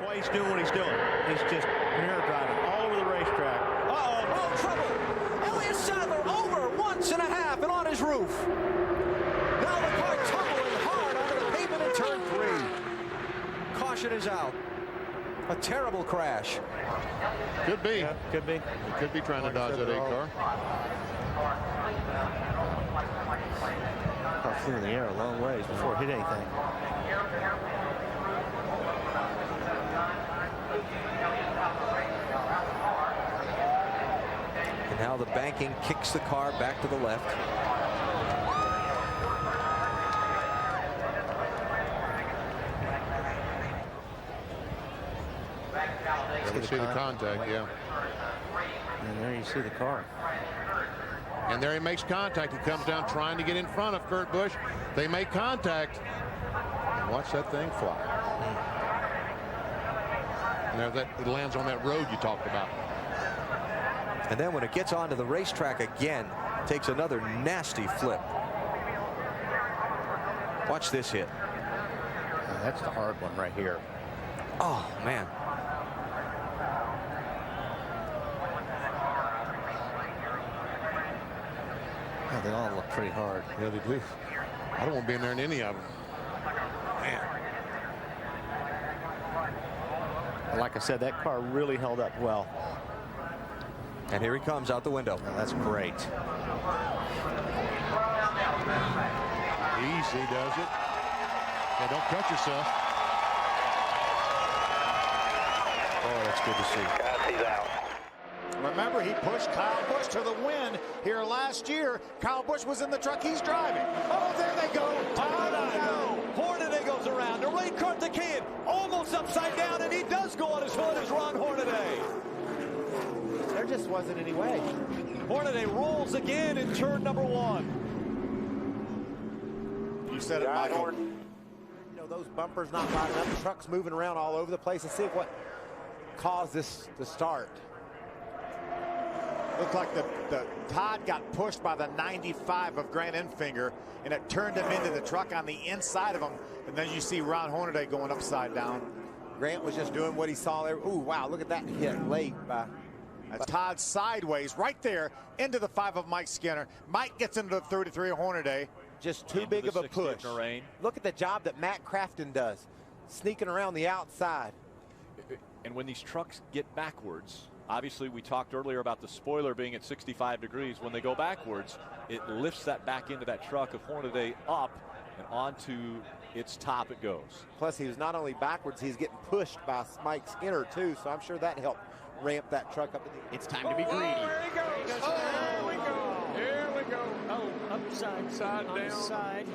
That's why he's doing what he's doing. He's just mirror driving all over the racetrack. Oh, trouble. Elliott Sadler over 1.5 and on his roof. Now the car tumbling hard onto the pavement in turn 3. Caution is out. A terrible crash. Could be. Yeah, could be. He could be trying to dodge that 8 car. Car flew in the air a long ways before it hit anything. And now the banking kicks the car back to the left. Yeah, we see the contact, yeah. And there you see the car. And there he makes contact. He comes down trying to get in front of Kurt Busch. They make contact. And watch that thing fly. And there it lands on that road you talked about. And then when it gets onto the racetrack again, takes another nasty flip. Watch this hit. That's the hard one right here. Oh, man. Oh, they all look pretty hard. Yeah, they do. I don't want to be in there in any of them. Man. Like I said, that car really held up well. And here he comes out the window. Oh, that's great. Easy does it. Yeah, don't cut yourself. Oh, that's good to see. He's out. Remember, he pushed Kyle Busch to the win here last year. Kyle Busch was in the truck he's driving. Oh, there they go. Hornaday goes around. The rain cart the kid almost upside down, and he does go on his foot as Ron Hornaday. There just wasn't any way. Hornaday rolls again in turn number 1. You said it, Michael. You know, those bumpers not lining up, the trucks moving around all over the place. Let's see what caused this to start. Looked like the Todd got pushed by the 95 of Grant Enfinger, and it turned him into the truck on the inside of him. And then you see Ron Hornaday going upside down. Grant was just doing what he saw there. Ooh, wow, look at that hit late by Todd sideways right there into the 5 of Mike Skinner. Mike gets into the 33 of Hornaday. Just too big of a push. Look at the job that Matt Crafton does, sneaking around the outside. And when these trucks get backwards, obviously we talked earlier about the spoiler being at 65 degrees. When they go backwards, it lifts that back into that truck of Hornaday up and onto its top it goes. Plus, he was not only backwards, he's getting pushed by Mike Skinner too, so I'm sure that helped ramp that truck up. It's time to be greedy. There he goes. Oh, here we go. Here we go. Oh, upside Side on down. the side.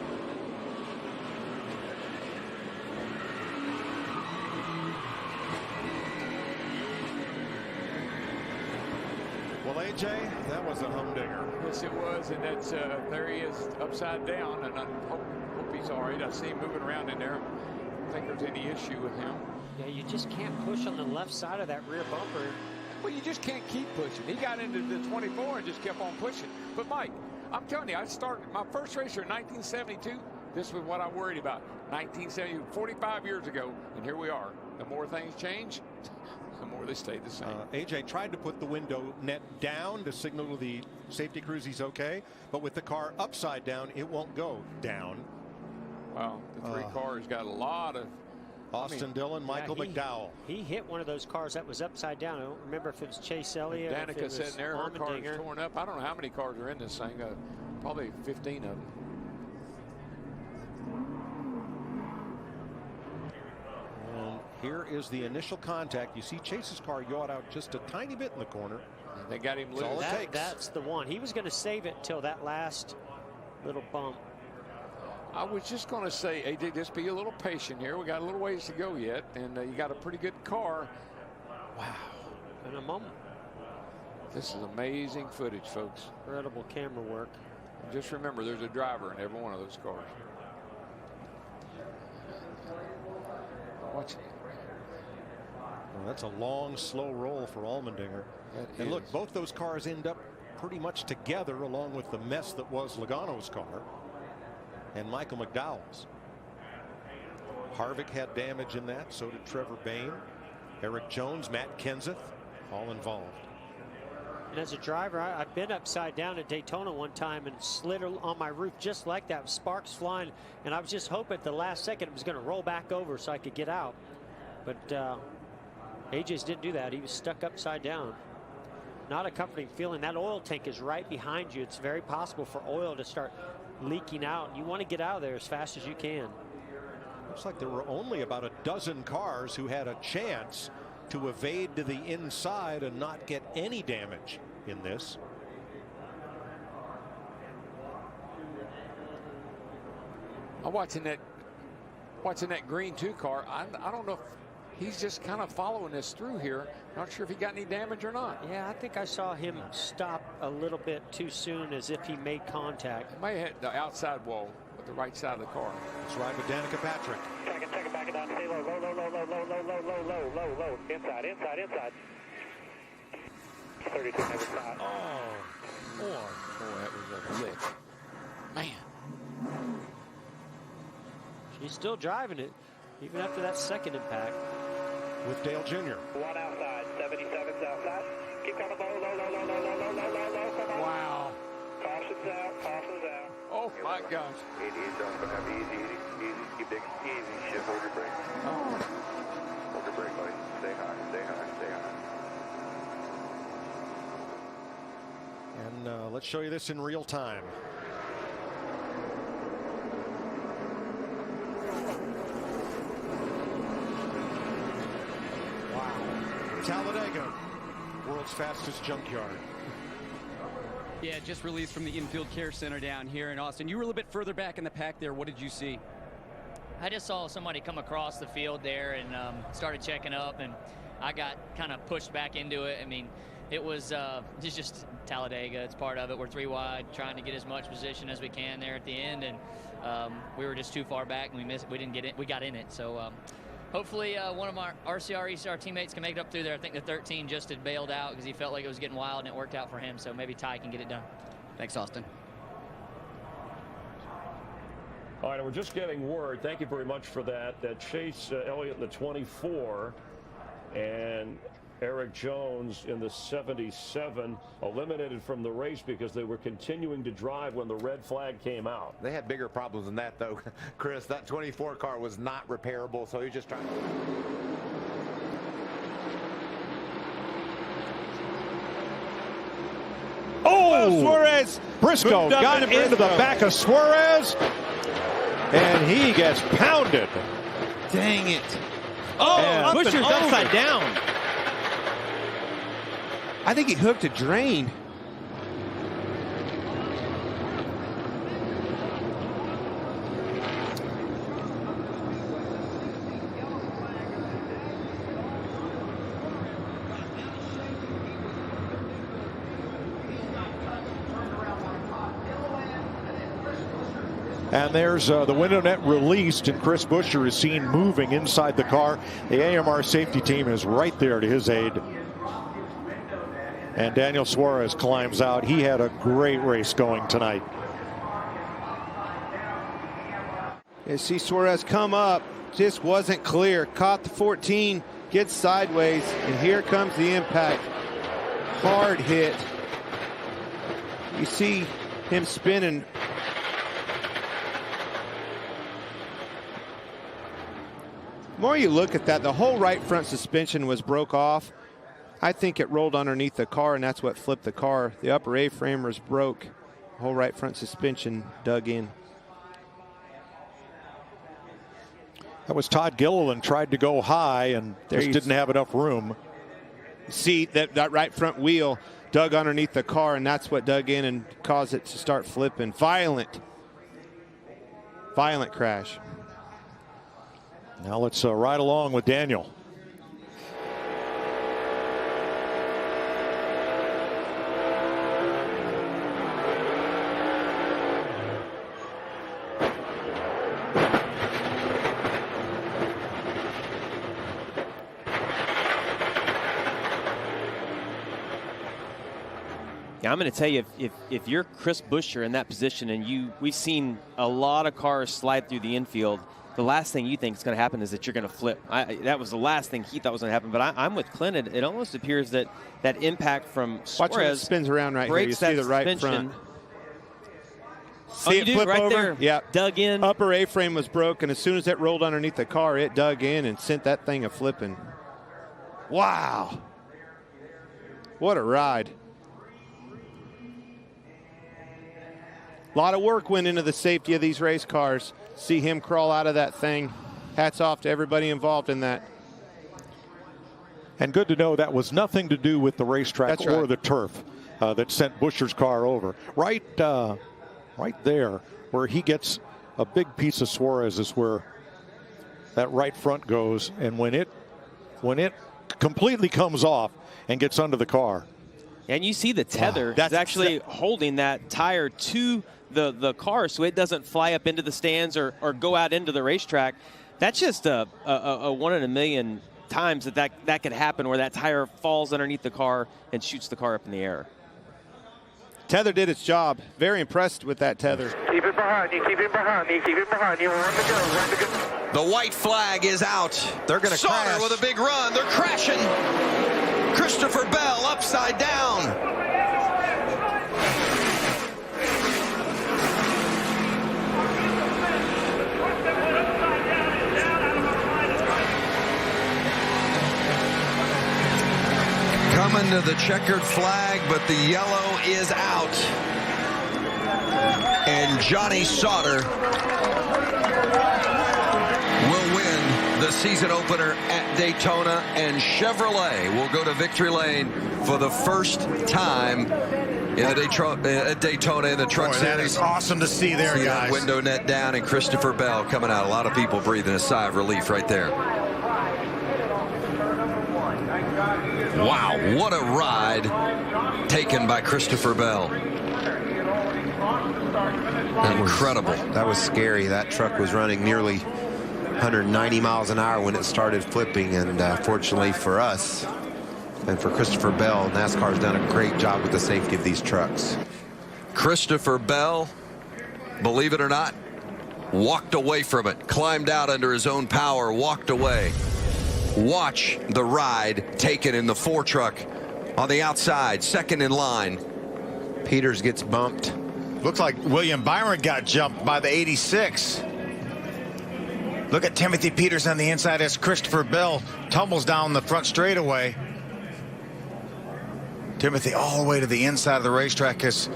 Well, AJ, that was a humdinger. Yes, it was, and that's there he is upside down, and I hope he's all right. I see him moving around in there. I don't think there's any issue with him. Yeah, you just can't push on the left side of that rear bumper. Well, you just can't keep pushing. He got into the 24 and just kept on pushing. But, Mike, I'm telling you, I started my first race here in 1972. This was what I worried about. 1970, 45 years ago, and here we are. The more things change, the more they stay the same. AJ tried to put the window net down to signal to the safety crews he's okay, but with the car upside down, it won't go down. Wow, the 3 cars got a lot of... Austin Dillon, Michael McDowell. He hit one of those cars that was upside down. I don't remember if it was Chase Elliott. Danica sitting there, her car is torn up. I don't know how many cars are in this thing. Probably 15 of them. And here is the initial contact. You see Chase's car yawed out just a tiny bit in the corner. And they got him loose. All it takes. That's the one. He was going to save it till that last little bump. I was just going to say, AJ, just be a little patient here. We got a little ways to go yet, and you got a pretty good car. Wow. In a moment. This is amazing footage, folks. Incredible camera work. And just remember, there's a driver in every one of those cars. Watch it. Well, that's a long, slow roll for Allmendinger. And look, both those cars end up pretty much together, along with the mess that was Logano's car and Michael McDowell's. Harvick had damage in that. So did Trevor Bayne. Eric Jones, Matt Kenseth, all involved. And as a driver, I've been upside down at Daytona one time and slid on my roof just like that, with sparks flying. And I was just hoping at the last second it was going to roll back over so I could get out. But AJ's didn't do that. He was stuck upside down. Not a comforting feeling. That oil tank is right behind you. It's very possible for oil to start leaking out. You want to get out of there as fast as you can. Looks like there were only about a dozen cars who had a chance to evade to the inside and not get any damage in this. I'm watching that green 2 car. I don't know if he's just kind of following this through here. Not sure if he got any damage or not. Yeah, I think I saw him stop a little bit too soon, as if he made contact. He may have hit the outside wall with the right side of the car. Let's ride with Danica Patrick. Second, back it down, stay low, low. Inside. 32 never stop. Boy, that was a lick. Man. She's still driving it, even after that second impact. With Dale Jr. One outside, 77's outside. Keep coming low. Come on. Wow. Caution's out. Oh my gosh. Easy, keep digging, easy, shift, hold your brake. Hold your brake, buddy. Stay high. And let's show you this in real time. Wow. Talladega, world's fastest junkyard. Yeah, just released from the infield care center down here in Austin. You were a little bit further back in the pack there. What did you see? I just saw somebody come across the field there and started checking up, and I got kind of pushed back into it. I mean, it was just Talladega. It's part of it. We're 3 wide, trying to get as much position as we can there at the end, and we were just too far back, and we missed. We didn't get it. We got in it. So hopefully one of our RCR ECR teammates can make it up through there. I think the 13 just had bailed out because he felt like it was getting wild, and it worked out for him. So maybe Ty can get it done. Thanks, Austin. All right, we're just getting word. Thank you very much for that. That Chase Elliott in the 24 and Eric Jones in the 77 eliminated from the race because they were continuing to drive when the red flag came out. They had bigger problems than that, though, Chris. That 24 car was not repairable, so he was just trying. Oh, Suarez! Briscoe got into the back of Suarez, and he gets pounded. Dang it. Oh, Buscher's upside down. I think he hooked a drain. And there's the window net released, and Chris Buescher is seen moving inside the car. The AMR safety team is right there to his aid. And Daniel Suarez climbs out. He had a great race going tonight. You see Suarez come up, just wasn't clear. Caught the 14, gets sideways, and here comes the impact. Hard hit. You see him spinning. The more you look at that, the whole right front suspension was broke off. I think it rolled underneath the car, and that's what flipped the car. The upper A-frame was broke. The whole right front suspension dug in. That was Todd Gilliland, tried to go high and just didn't have enough room. See, that right front wheel dug underneath the car, and that's what dug in and caused it to start flipping. Violent crash. Now let's ride along with Daniel. I'm going to tell you, if you're Chris Buescher in that position, and we've seen a lot of cars slide through the infield, the last thing you think is going to happen is that you're going to flip. That was the last thing he thought was going to happen. But I'm with Clint. It almost appears that that impact from Suarez watch when it spins around right here. You see the right front. See it flip right over? There. Yeah. Dug in. Upper A-frame was broken. As soon as it rolled underneath the car, it dug in and sent that thing a-flipping. Wow. What a ride. A lot of work went into the safety of these race cars. See him crawl out of that thing. Hats off to everybody involved in that. And good to know that was nothing to do with the racetrack or the turf that sent Buescher's car over. Right there where he gets a big piece of Suarez is where that right front goes. And when it completely comes off and gets under the car. And you see the tether is actually holding that tire to the car so it doesn't fly up into the stands or go out into the racetrack. That's just a 1 in a million times that could happen, where that tire falls underneath the car and shoots the car up in the air. Tether did its job. Very impressed with that tether. Keep it behind you, keep it behind you, keep it behind you. Run to go. The white flag is out. They're going to crash. With a big run. They're crashing. Christopher Bell upside down. Coming to the checkered flag, but the yellow is out. And Johnny Sauter will win the season opener at Daytona, and Chevrolet will go to victory lane for the first time in the Daytona in the Truck Series. That is awesome to see there, guys. Window net down and Christopher Bell coming out. A lot of people breathing a sigh of relief right there. Wow, what a ride taken by Christopher Bell. Incredible. That was scary. That truck was running nearly 190 miles an hour when it started flipping, and fortunately for us and for Christopher Bell, NASCAR's done a great job with the safety of these trucks. Christopher Bell, believe it or not, walked away from it, climbed out under his own power, walked away. Watch the ride taken in the 4 truck on the outside, second in line. Peters gets bumped. Looks like William Byron got jumped by the 86. Look at Timothy Peters on the inside as Christopher Bell tumbles down the front straightaway. Timothy all the way to the inside of the racetrack. Is,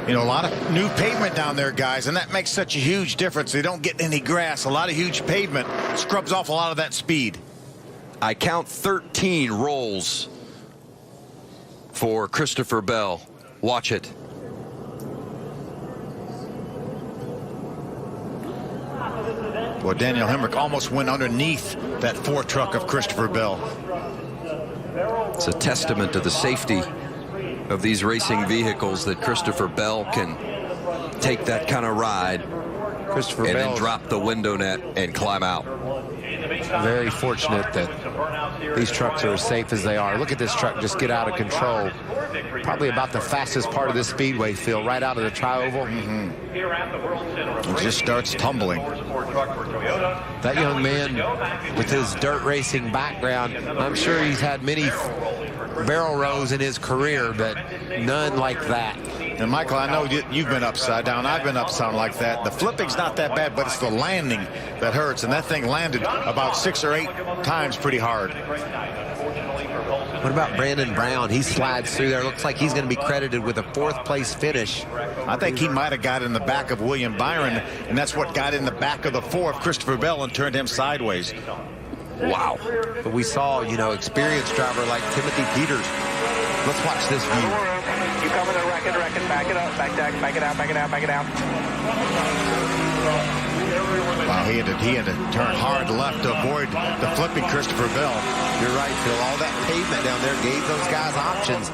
you know, a lot of new pavement down there, guys, and that makes such a huge difference. They don't get any grass. A lot of huge pavement scrubs off a lot of that speed. I count 13 rolls for Christopher Bell. Watch it. Well, Daniel Hemrick almost went underneath that 4 truck of Christopher Bell. It's a testament to the safety of these racing vehicles that Christopher Bell can take that kind of ride and then drop the window net and climb out. Very fortunate that these trucks are as safe as they are. Look at this truck just get out of control. Probably about the fastest part of this speedway, Phil, right out of the tri-oval. It just starts tumbling. That young man with his dirt racing background, I'm sure he's had many barrel rolls in his career, but none like that. And Michael, I know you've been upside down. I've been upside down like that. The flipping's not that bad, but it's the landing that hurts. And that thing landed about 6 or 8 times pretty hard. What about Brandon Brown? He slides through there. Looks like he's going to be credited with a 4th place finish. I think he might have got in the back of William Byron, and that's what got in the back of the 4 of Christopher Bell and turned him sideways. Wow. But we saw, you know, experienced driver like Timothy Peters. Let's watch this view. You coming to reckon, back it up, back it out. Wow, he had to turn hard left to avoid the flipping Christopher Bell. You're right, Phil. All that pavement down there gave those guys options.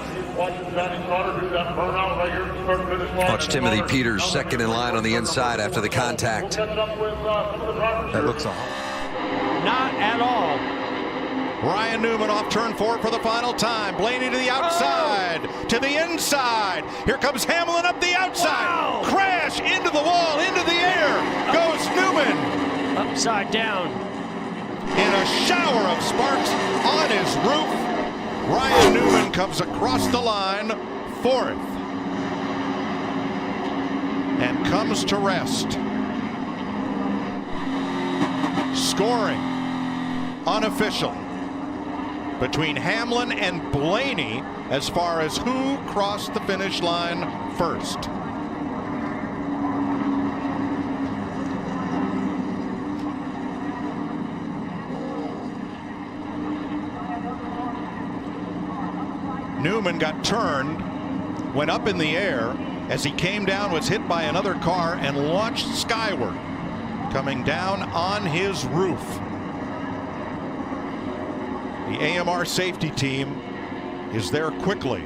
Watch Timothy Peters second in line on the inside after the contact. That looks not at all. Ryan Newman off turn 4 for the final time. Blaney to the outside, to the inside. Here comes Hamlin up the outside. Wow. Crash into the wall, into the air. Goes Newman. Upside down. In a shower of sparks on his roof. Ryan Newman comes across the line, 4th. And comes to rest. Scoring unofficial between Hamlin and Blaney as far as who crossed the finish line first. Newman got turned, went up in the air. As he came down, was hit by another car and launched skyward, coming down on his roof. The AMR safety team is there quickly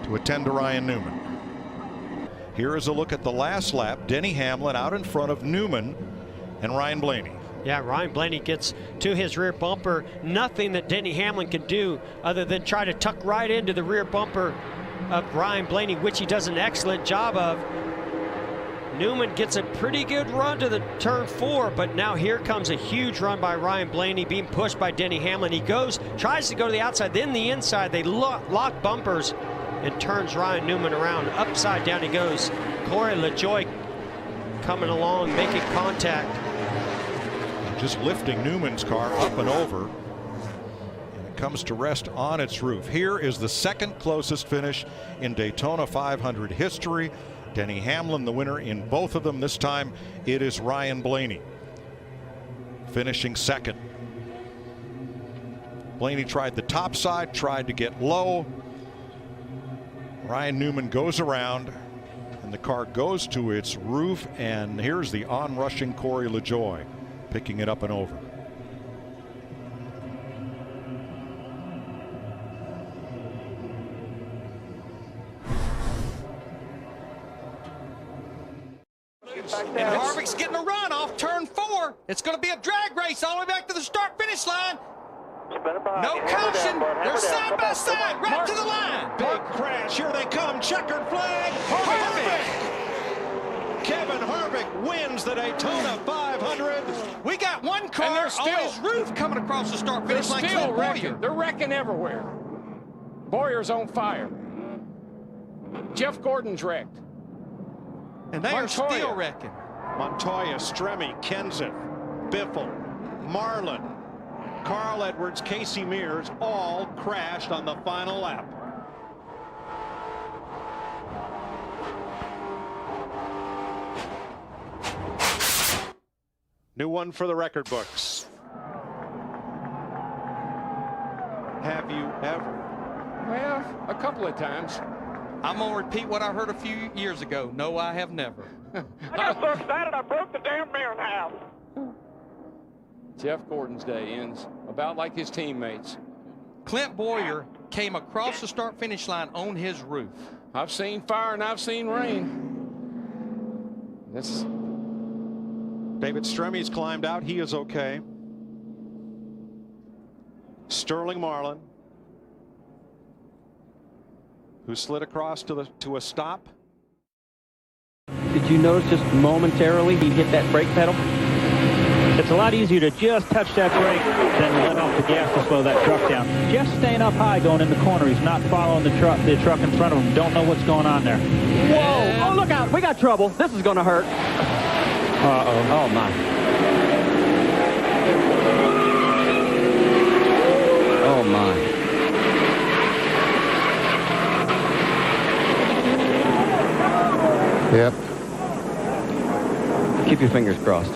to attend to Ryan Newman. Here is a look at the last lap. Denny Hamlin out in front of Newman and Ryan Blaney. Yeah, Ryan Blaney gets to his rear bumper. Nothing that Denny Hamlin can do other than try to tuck right into the rear bumper of Ryan Blaney, which he does an excellent job of. Newman gets a pretty good run to the turn 4, but now here comes a huge run by Ryan Blaney being pushed by Denny Hamlin. He tries to go to the outside, then the inside. They lock bumpers and turns Ryan Newman around. Upside down he goes. Corey LaJoie coming along, making contact. Just lifting Newman's car up and over. And it comes to rest on its roof. Here is the second closest finish in Daytona 500 history. Denny Hamlin the winner in both of them. This time it is Ryan Blaney finishing second. Blaney tried the top side, tried to get low. Ryan Newman goes around and the car goes to its roof, and here's the onrushing Corey LaJoie picking it up and over. And Harvick's getting a run off turn 4. It's going to be a drag race all the way back to the start-finish line. No caution. They're side by side, right to the line. Big crash. Here they come. Checkered flag. Harvick. Kevin Harvick wins the Daytona 500. We got one car on his roof coming across the start-finish line. Still wrecking. They're wrecking everywhere. Boyer's on fire. Jeff Gordon's wrecked. And they are still wrecking. Montoya, Stremme, Kenseth, Biffle, Marlin, Carl Edwards, Casey Mears all crashed on the final lap. New one for the record books. Have you ever? Well, a couple of times. I'm going to repeat what I heard a few years ago. No, I have never. I got so excited I broke the damn mirror in half. Jeff Gordon's day ends about like his teammates. Clint Bowyer came across the start-finish line on his roof. I've seen fire and I've seen rain. David Stremme's climbed out. He is okay. Sterling Marlin, who slid across to a stop. Did you notice just momentarily he hit that brake pedal? It's a lot easier to just touch that brake than let off the gas to slow that truck down. Just staying up high going in the corner. He's not following the truck in front of him. Don't know what's going on there. Whoa! Oh, look out! We got trouble. This is going to hurt. Uh-oh. Oh, my. Oh, my. Yep. Keep your fingers crossed.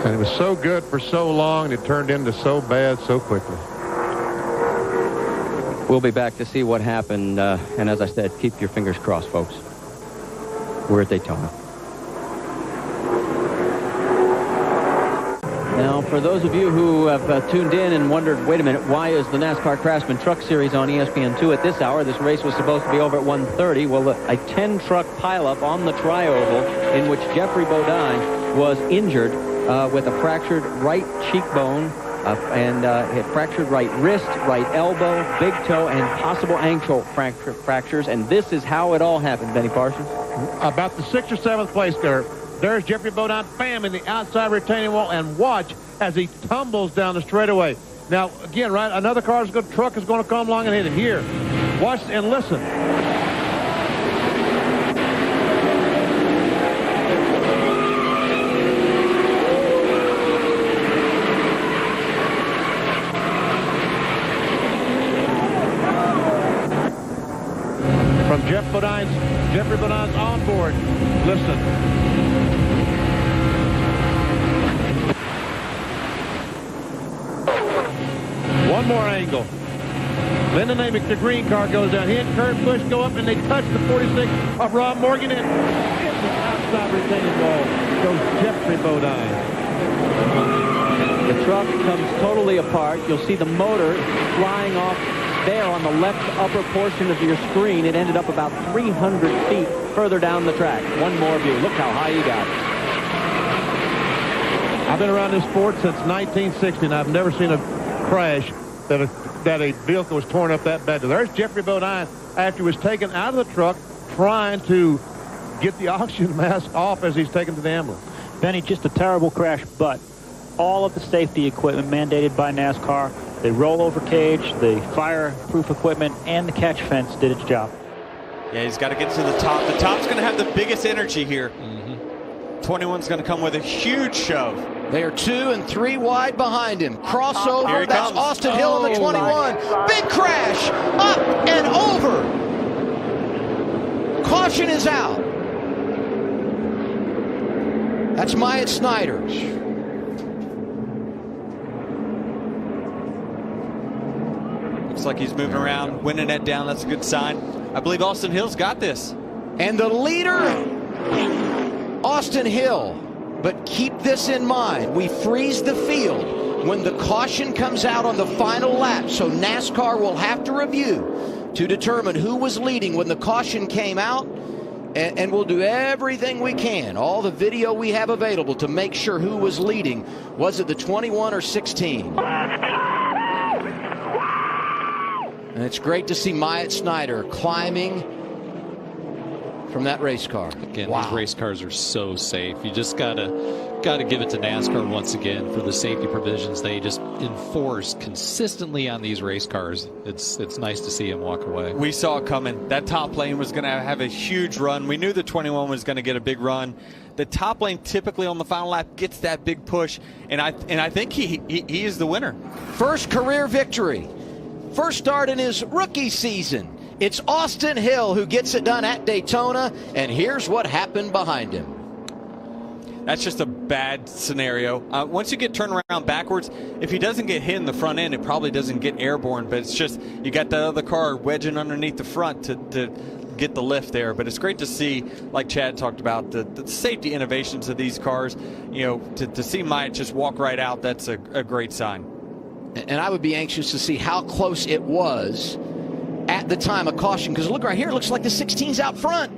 And it was so good for so long, it turned into so bad so quickly. We'll be back to see what happened. And as I said, keep your fingers crossed, folks. We're at Daytona. Now, for those of you who have tuned in and wondered, wait a minute, why is the NASCAR Craftsman Truck Series on ESPN2 at this hour? This race was supposed to be over at 1:30. Well, a 10-truck pileup on the tri-oval in which Jeffrey Bodine was injured with a fractured right cheekbone and a fractured right wrist, right elbow, big toe, and possible ankle fractures. And this is how it all happened, Benny Parsons. About the 6th or 7th place there. There's Jeffrey Bodine, bam, in the outside retaining wall, and watch as he tumbles down the straightaway. Now, again, right, another truck is going to come along and hit him here. Watch and listen. From Jeffrey Bodine's onboard, listen. One more angle. Lyndon Amick, the green car, goes down. He and Kurt Busch go up, and they touch the 46 of Rob Morgan, and in the outside retaining wall goes Jeffrey Bodine. The truck comes totally apart. You'll see the motor flying off there on the left upper portion of your screen. It ended up about 300 feet further down the track. One more view. Look how high he got. I've been around this sport since 1960, and I've never seen a crash that a vehicle was torn up that bad. There's Jeffrey Bodine after he was taken out of the truck trying to get the oxygen mask off as he's taken to the ambulance. Benny, just a terrible crash, but all of the safety equipment mandated by NASCAR, the rollover cage, the fireproof equipment, and the catch fence did its job. Yeah, he's got to get to the top. The top's going to have the biggest energy here. 21's going to come with a huge shove. They are 2 and 3 wide behind him. Crossover. Here he That's comes. Austin Hill in the 21. Big crash. Up and over. Caution is out. That's Myatt Snider. Looks like he's moving around, winning that down. That's a good sign. I believe Austin Hill's got this. And the leader, Austin Hill. But keep this in mind. We freeze the field when the caution comes out on the final lap. So NASCAR will have to review to determine who was leading when the caution came out. And we'll do everything we can, all the video we have available, to make sure who was leading. Was it the 21 or 16? And it's great to see Myatt Snider climbing from that race car. Again, these race cars are so safe. You just gotta give it to NASCAR once again for the safety provisions they just enforce consistently on these race cars. It's nice to see him walk away. We saw it coming. That top lane was going to have a huge run. We knew the 21 was going to get a big run. The top lane typically on the final lap gets that big push, and I think he is the winner. First career victory. First start in his rookie season. It's Austin Hill who gets it done at Daytona, and here's what happened behind him. That's just a bad scenario. Once you get turned around backwards, if he doesn't get hit in the front end, it probably doesn't get airborne, but it's just you got that other car wedging underneath the front to get the lift there. But it's great to see, like Chad talked about, the safety innovations of these cars. You know, to see Myatt just walk right out, that's a great sign. And I would be anxious to see how close it was at the time of caution, because look right here, it looks like the 16's out front.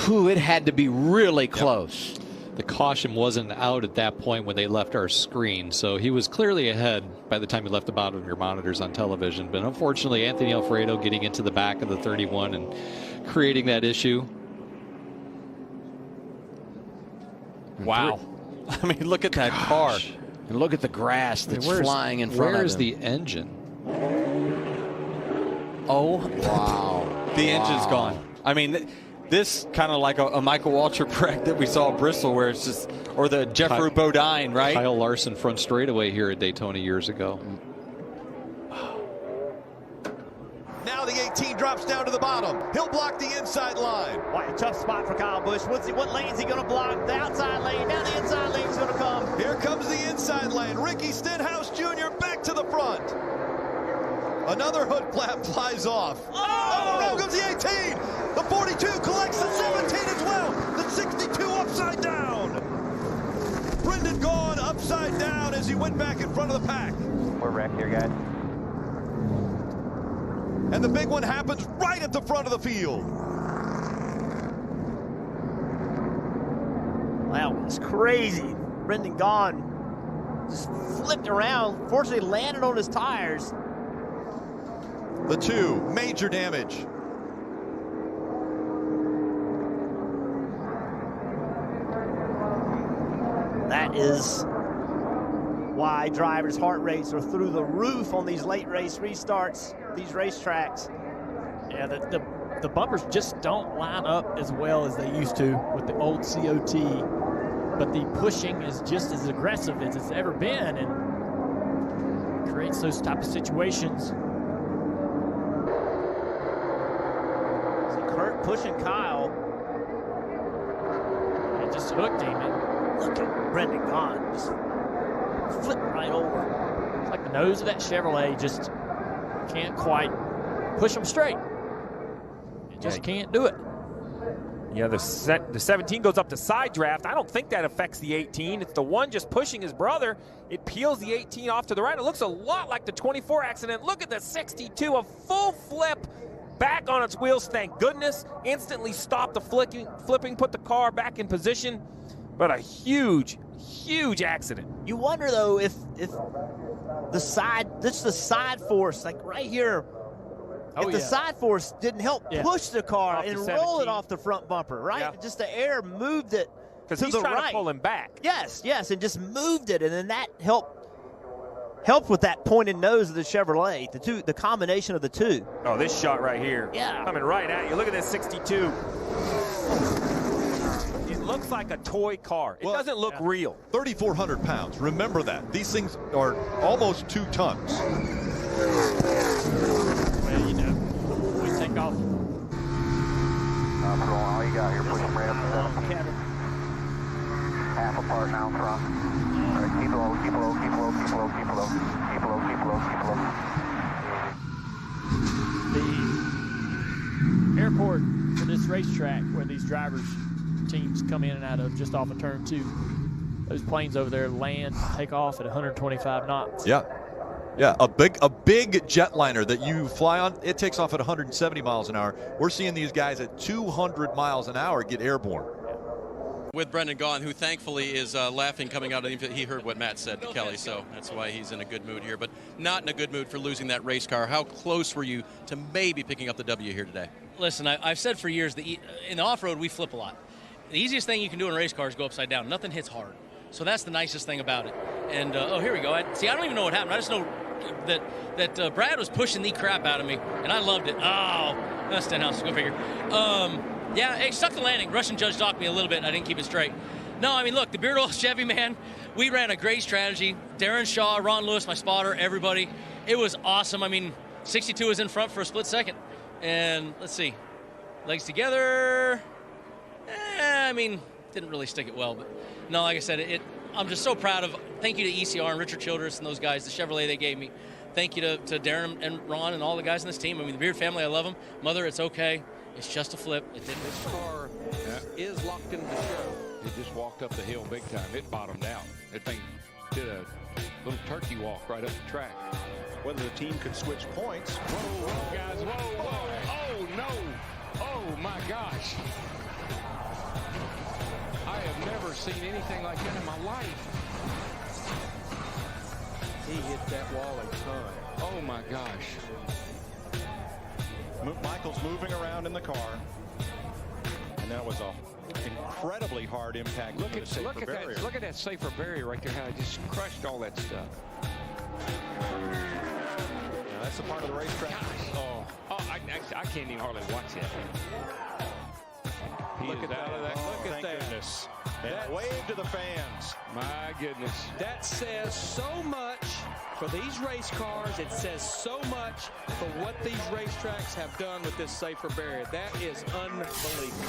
Whew, it had to be really close. Yep. The caution wasn't out at that point when they left our screen, so he was clearly ahead by the time he left the bottom of your monitors on television. But unfortunately, Anthony Alfredo getting into the back of the 31 and creating that issue. Wow. I mean, look at that car. And look at the grass that's flying in front of him. Where's the engine? Oh, wow. The engine's gone. I mean, this kind of like a Michael Waltrip wreck that we saw at Bristol, where it's just, or the Jeffrey Bodine, right? Kyle Larson front straightaway here at Daytona years ago. Now the 18 drops down to the bottom. He'll block the inside line. Boy, a tough spot for Kyle Busch. What lane is he going to block? The outside lane. Now the inside lane is going to come. Here comes the inside lane. Ricky Stenhouse Jr. back to the front. Another hood flap flies off. Oh, around goes the 18. The 42 collects the 17 as well. The 62 upside down. Brendan Gaughan upside down as he went back in front of the pack. We're wrecked here, guys. And the big one happens right at the front of the field. That was crazy. Brendan Gaughan just flipped around, fortunately landed on his tires. The 2, major damage. That is why drivers' heart rates are through the roof on these late race restarts, these racetracks. Yeah, the bumpers just don't line up as well as they used to with the old COT. But the pushing is just as aggressive as it's ever been and creates those type of situations. So Kurt pushing Kyle. It just hooked him. And look at Brendan Gaughan just flipping right over. It's like the nose of that Chevrolet just can't quite push them straight. It just can't do it. Yeah, the 17 goes up to side draft. I don't think that affects the 18. It's the one just pushing his brother. It peels the 18 off to the right. It looks a lot like the 24 accident. Look at the 62, a full flip back on its wheels. Thank goodness. Instantly stopped the flipping, put the car back in position. But a huge, huge accident. You wonder though if the side force, like right here, if the side force didn't help push the car off and the roll it off the front bumper, right? Yeah. Just the air moved it to Because he's the trying right. to pull him back. Yes, and just moved it, and then that helped with that pointed nose of the Chevrolet. The combination of the two. Oh, this shot right here. Yeah. Coming right at you. Look at this 62. It looks like a toy car. It doesn't look real. 3,400 pounds. Remember that. These things are almost 2 tons. Well, you know, we take off. All you got here, push them right up to 7. Half apart now in front. All right, keep low, keep low, keep low, keep low, keep low, keep low, keep low, keep low. The airport for this racetrack where these drivers teams come in and out of just off of turn 2. Those planes over there land, take off at 125 knots. Yeah. Yeah, a big jetliner that you fly on, it takes off at 170 miles an hour. We're seeing these guys at 200 miles an hour get airborne. With Brendan Gaughan, who thankfully is laughing coming out of the infield. He heard what Matt said to Kelly, so that's why he's in a good mood here, but not in a good mood for losing that race car. How close were you to maybe picking up the W here today? Listen, I've said for years that in the off-road we flip a lot. The easiest thing you can do in a race car is go upside down. Nothing hits hard. So that's the nicest thing about it. And, oh, here we go. See, I don't even know what happened. I just know that Brad was pushing the crap out of me, and I loved it. Oh, that's Stenhouse. Go figure. Yeah, it stuck the landing. Russian judge docked me a little bit, and I didn't keep it straight. No, I mean, look, the Beard Oil Chevy, man, we ran a great strategy. Darren Shaw, Ron Lewis, my spotter, everybody. It was awesome. I mean, 62 was in front for a split second. And let's see. Legs together. I mean, didn't really stick it well. But no, like I said, I'm just so proud of. Thank you to ECR and Richard Childress and those guys, the Chevrolet they gave me. Thank you to Darren and Ron and all the guys in this team. I mean, the Beard family, I love them. Mother, it's okay. It's just a flip. It didn't. This car is locked in the show. It just walked up the hill big time. It bottomed out. That thing did a little turkey walk right up the track. Whether the team could switch points. Whoa, guys, whoa. Oh, no. Oh, my gosh. I have never seen anything like that in my life. He hit that wall a ton. Oh, my gosh. Michael's moving around in the car. And that was an incredibly hard impact. Look at that safer barrier right there, how it just crushed all that stuff. Now that's a part of the racetrack. Oh, I can't even hardly watch that. Look at that. Look at that. Goodness. And wave to the fans. My goodness. That says so much for these race cars. It says so much for what these racetracks have done with this safer barrier. That is unbelievable.